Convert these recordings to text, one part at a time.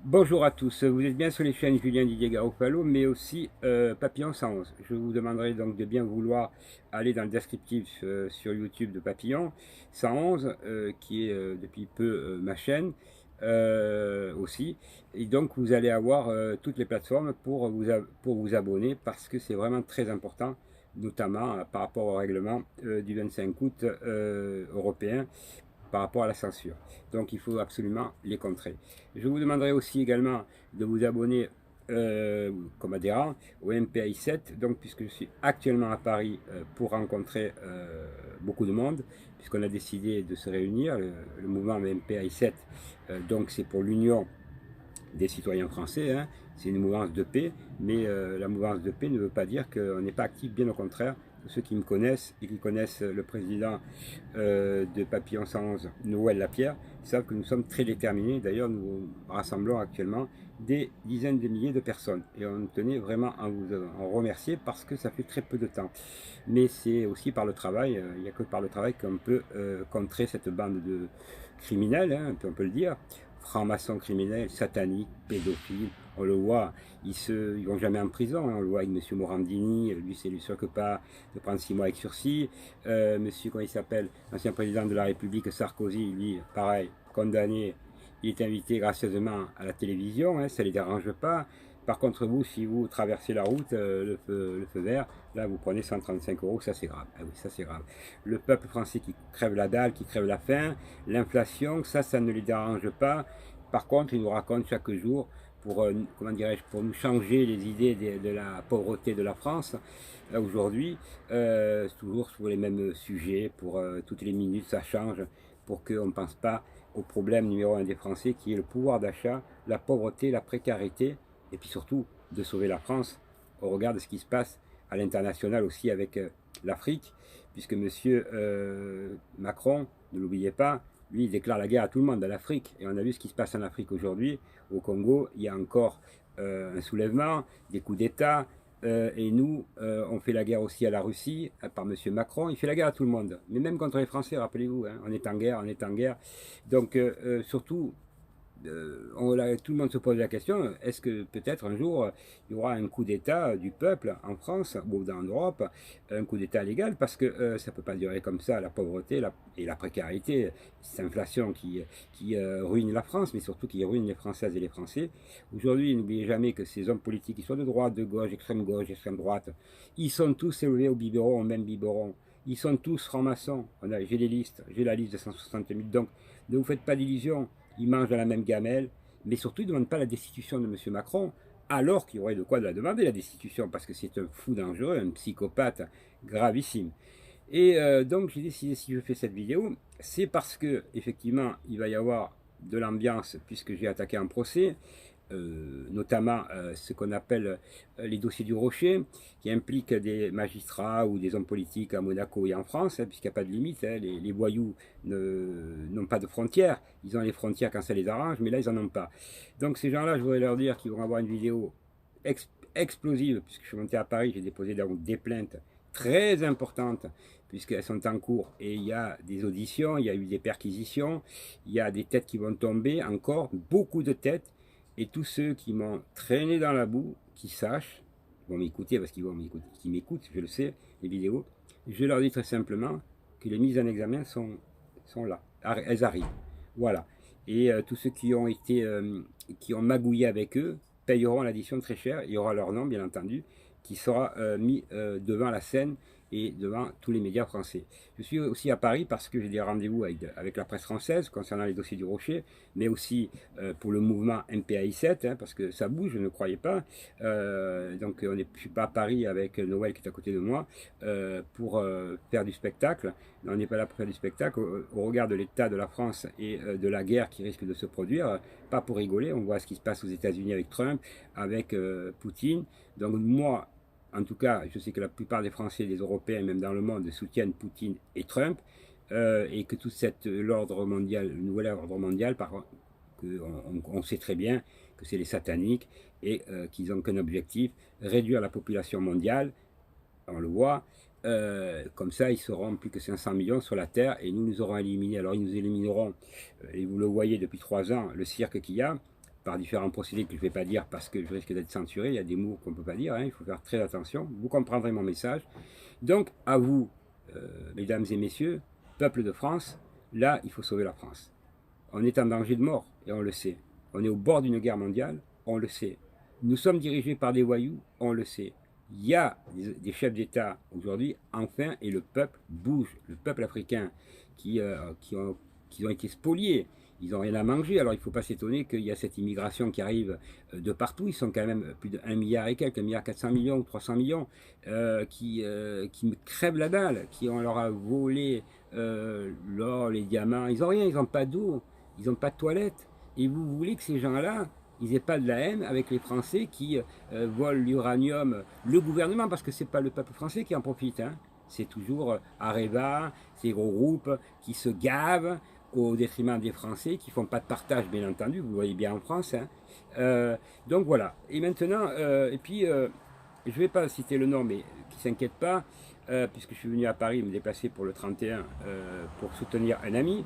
Bonjour à tous, vous êtes bien sur les chaînes Julien Didier Garofalo, mais aussi Papillon 111. Je vous demanderai donc de bien vouloir aller dans le descriptif sur YouTube de Papillon 111, qui est depuis peu ma chaîne aussi. Et donc vous allez avoir toutes les plateformes pour vous abonner, parce que c'est vraiment très important, notamment par rapport au règlement du 25 août européen par rapport à la censure. Donc il faut absolument les contrer. Je vous demanderai aussi également de vous abonner comme adhérent au MPI 7, donc puisque je suis actuellement à Paris pour rencontrer beaucoup de monde, puisqu'on a décidé de se réunir, le mouvement MPI 7, donc c'est pour l'union des citoyens français, hein. C'est une mouvance de paix, mais la mouvance de paix ne veut pas dire qu'on n'est pas actif, bien au contraire. Ceux qui me connaissent et qui connaissent le président de Papillon 111, Noël Lapierre, savent que nous sommes très déterminés. D'ailleurs, nous rassemblons actuellement des dizaines de milliers de personnes. Et on tenait vraiment à vous en remercier parce que ça fait très peu de temps. Mais c'est aussi par le travail, il n'y a que par le travail qu'on peut contrer cette bande de criminels, hein, on peut le dire, francs-maçons criminels, sataniques, pédophiles. On le voit, ils vont jamais en prison, hein. On le voit avec M. Morandini, lui c'est lui sûr que pas de prendre 6 mois avec sursis. Monsieur, comment il s'appelle, l'ancien président de la République, Sarkozy, lui, pareil, condamné, il est invité gracieusement à la télévision, hein, ça ne les dérange pas. Par contre, vous, si vous traversez la route, le feu vert, là, vous prenez 135 euros, ça c'est grave. Ah oui, ça c'est grave. Le peuple français qui crève la dalle, qui crève la faim, l'inflation, ça ne les dérange pas. Par contre, ils nous racontent chaque jour pour, comment dirais-je, pour nous changer les idées de la pauvreté de la France. Aujourd'hui, toujours sur les mêmes sujets, pour toutes les minutes, ça change, pour qu'on ne pense pas au problème numéro un des Français, qui est le pouvoir d'achat, la pauvreté, la précarité, et puis surtout de sauver la France au regard de ce qui se passe à l'international aussi avec l'Afrique, puisque M. Macron, ne l'oubliez pas, lui, il déclare la guerre à tout le monde, à l'Afrique. Et on a vu ce qui se passe en Afrique aujourd'hui. Au Congo, il y a encore un soulèvement, des coups d'État. Et nous, on fait la guerre aussi à la Russie, par M. Macron. Il fait la guerre à tout le monde. Mais même contre les Français, rappelez-vous, hein, on est en guerre, on est en guerre. Donc, surtout, tout le monde se pose la question, est-ce que peut-être un jour il y aura un coup d'État du peuple en France ou dans l'Europe, un coup d'État légal, parce que ça ne peut pas durer comme ça, la pauvreté et la précarité, cette inflation qui ruine la France, mais surtout qui ruine les Françaises et les Français. Aujourd'hui, n'oubliez jamais que ces hommes politiques, qu'ils soient de droite, de gauche, extrême droite, ils sont tous élevés au biberon, au même biberon. Ils sont tous francs-maçons. J'ai les listes, j'ai la liste de 160 000. Donc, ne vous faites pas d'illusions. Ils mangent dans la même gamelle, mais surtout ils ne demandent pas la destitution de M. Macron, alors qu'il y aurait de quoi de la demander, la destitution, parce que c'est un fou dangereux, un psychopathe gravissime. Et donc j'ai décidé, si je fais cette vidéo, c'est parce que effectivement il va y avoir de l'ambiance, puisque j'ai attaqué un procès, notamment ce qu'on appelle les dossiers du Rocher, qui impliquent des magistrats ou des hommes politiques à Monaco et en France, hein, puisqu'il n'y a pas de limite, hein, les voyous n'ont pas de frontières, ils ont les frontières quand ça les arrange, mais là ils n'en ont pas. Donc ces gens-là, je voudrais leur dire qu'ils vont avoir une vidéo explosive, puisque je suis monté à Paris, j'ai déposé donc des plaintes très importantes, puisqu'elles sont en cours, et il y a des auditions, il y a eu des perquisitions, il y a des têtes qui vont tomber, encore beaucoup de têtes, et tous ceux qui m'ont traîné dans la boue, qui sachent, ils vont m'écouter parce qu'ils vont m'écouter, qui m'écoutent, je le sais, les vidéos, je leur dis très simplement que les mises en examen sont là, elles arrivent, voilà. Et tous ceux qui ont magouillé avec eux payeront l'addition très cher. Il y aura leur nom, bien entendu, qui sera mis devant la scène et devant tous les médias français. Je suis aussi à Paris parce que j'ai des rendez-vous avec la presse française concernant les dossiers du Rocher, mais aussi pour le mouvement MPAI 7, hein, parce que ça bouge, je ne croyais pas. Donc je ne suis pas à Paris avec Noël qui est à côté de moi pour faire du spectacle. On n'est pas là pour faire du spectacle au regard de l'état de la France et de la guerre qui risque de se produire, pas pour rigoler. On voit ce qui se passe aux États-Unis avec Trump, avec Poutine. Donc moi, en tout cas, je sais que la plupart des Français, des Européens, même dans le monde, soutiennent Poutine et Trump, et que tout l'ordre mondial, le nouvel ordre mondial, on sait très bien que c'est les sataniques et qu'ils n'ont qu'un objectif, réduire la population mondiale, on le voit, comme ça ils seront plus que 500 millions sur la Terre et nous aurons éliminés. Alors ils nous élimineront, et vous le voyez depuis 3 ans, le cirque qu'il y a, par différents procédés que je ne vais pas dire parce que je risque d'être censuré. Il y a des mots qu'on ne peut pas dire, hein, il faut faire très attention. Vous comprendrez mon message. Donc, à vous, mesdames et messieurs, peuple de France, là, il faut sauver la France. On est en danger de mort, et on le sait. On est au bord d'une guerre mondiale, on le sait. Nous sommes dirigés par des voyous, on le sait. Il y a des chefs d'État aujourd'hui, enfin, et le peuple bouge. Le peuple africain qui ont été spoliés, ils n'ont rien à manger. Alors il ne faut pas s'étonner qu'il y a cette immigration qui arrive de partout. Ils sont quand même plus de 1 milliard et quelques, 1 milliard 400 millions ou 300 millions qui crèvent la dalle, qui on leur a volé l'or, les diamants. Ils n'ont rien, ils n'ont pas d'eau, ils n'ont pas de toilettes. Et vous voulez que ces gens-là, ils n'aient pas de la haine avec les Français qui volent l'uranium, le gouvernement, parce que ce n'est pas le peuple français qui en profite, hein. C'est toujours Areva, ces gros groupes qui se gavent au détriment des Français, qui ne font pas de partage, bien entendu, vous le voyez bien en France, hein. Donc voilà, et maintenant, je ne vais pas citer le nom, mais qui ne s'inquiète pas, puisque je suis venu à Paris me déplacer pour le 31 pour soutenir un ami,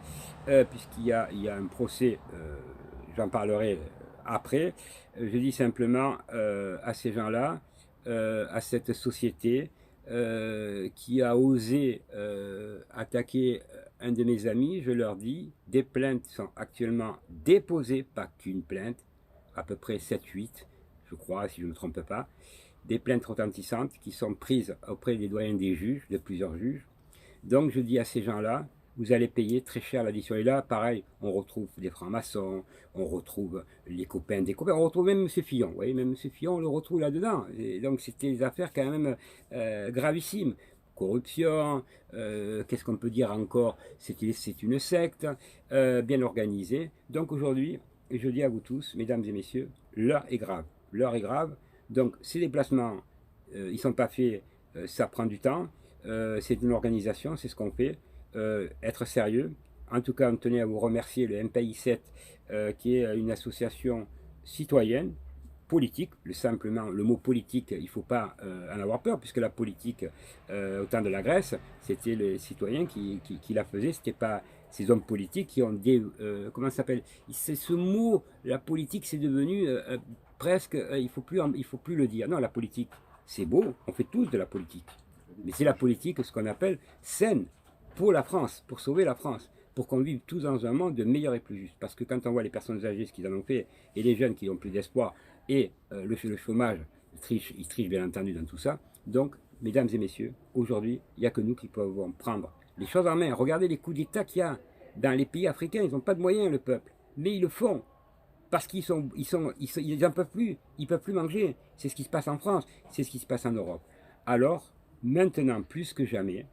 puisqu'il y a un procès, j'en parlerai après. Je dis simplement à ces gens-là, à cette société qui a osé attaquer un de mes amis, je leur dis, des plaintes sont actuellement déposées, pas qu'une plainte, à peu près 7-8, je crois, si je ne me trompe pas, des plaintes retentissantes qui sont prises auprès des doyens des juges, de plusieurs juges. Donc je dis à ces gens-là, vous allez payer très cher l'addition. Et là, pareil, on retrouve des francs-maçons, on retrouve les copains des copains, on retrouve même M. Fillon. Vous voyez, même M. Fillon, on le retrouve là-dedans. Et donc c'était des affaires quand même gravissimes. Corruption, qu'est-ce qu'on peut dire encore? C'est une secte, bien organisée. Donc aujourd'hui, je dis à vous tous, mesdames et messieurs, l'heure est grave. L'heure est grave. Donc ces déplacements, ils ne sont pas faits, ça prend du temps. C'est une organisation, c'est ce qu'on fait. Être sérieux. En tout cas, on tenait à vous remercier le MPI 7, qui est une association citoyenne, politique. Simplement, le mot politique, il ne faut pas en avoir peur, puisque la politique, au temps de la Grèce, c'était les citoyens qui la faisaient, c'était pas ces hommes politiques qui ont des... comment ça s'appelle? C'est ce mot, la politique, c'est devenu presque... il faut plus le dire. Non, la politique, c'est beau, on fait tous de la politique. Mais c'est la politique, ce qu'on appelle saine, pour la France, pour sauver la France, pour qu'on vive tous dans un monde de meilleur et plus juste. Parce que quand on voit les personnes âgées, ce qu'ils en ont fait, et les jeunes qui n'ont plus d'espoir, et le chômage, ils trichent bien entendu dans tout ça. Donc, mesdames et messieurs, aujourd'hui, il n'y a que nous qui pouvons prendre les choses en main. Regardez les coups d'État qu'il y a dans les pays africains, ils n'ont pas de moyens, le peuple, mais ils le font. Parce qu'ils n'en peuvent plus, ils ne peuvent plus manger. C'est ce qui se passe en France, c'est ce qui se passe en Europe. Alors, maintenant, plus que jamais,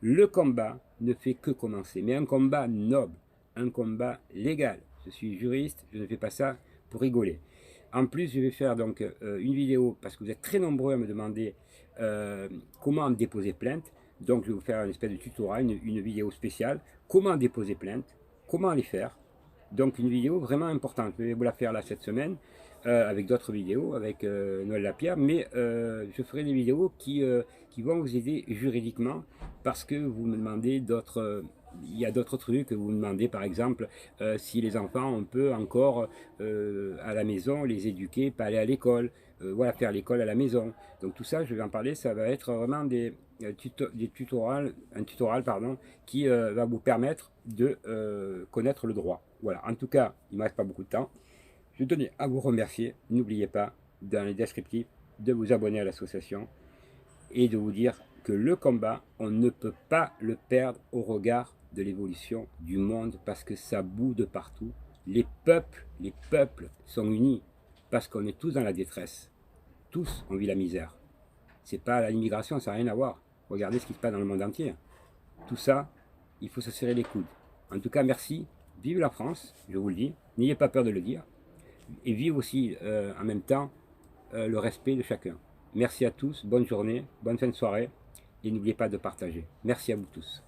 le combat ne fait que commencer, mais un combat noble, un combat légal. Je suis juriste, je ne fais pas ça pour rigoler. En plus, je vais faire donc une vidéo, parce que vous êtes très nombreux à me demander comment déposer plainte. Donc je vais vous faire une espèce de tutoriel, une vidéo spéciale, comment déposer plainte, comment les faire. Donc une vidéo vraiment importante, je vais vous la faire là cette semaine, avec d'autres vidéos, avec Noël Lapierre, mais je ferai des vidéos qui vont vous aider juridiquement, parce que vous me demandez d'autres... il y a d'autres trucs que vous me demandez, par exemple, si les enfants, on peut encore à la maison les éduquer, pas aller à l'école, voilà, faire l'école à la maison. Donc tout ça, je vais en parler, ça va être vraiment un tutoriel pardon, qui va vous permettre de connaître le droit. Voilà, en tout cas, il ne me reste pas beaucoup de temps. Je tenais à vous remercier. N'oubliez pas, dans les descriptifs, de vous abonner à l'association et de vous dire que le combat, on ne peut pas le perdre au regard de l'évolution du monde, parce que ça boue de partout. Les peuples sont unis parce qu'on est tous dans la détresse. Tous, on vit la misère. C'est pas l'immigration, ça n'a rien à voir. Regardez ce qui se passe dans le monde entier. Tout ça, il faut se serrer les coudes. En tout cas, merci. Vive la France, je vous le dis. N'ayez pas peur de le dire. Et vive aussi en même temps le respect de chacun. Merci à tous, bonne journée, bonne fin de soirée. Et n'oubliez pas de partager. Merci à vous tous.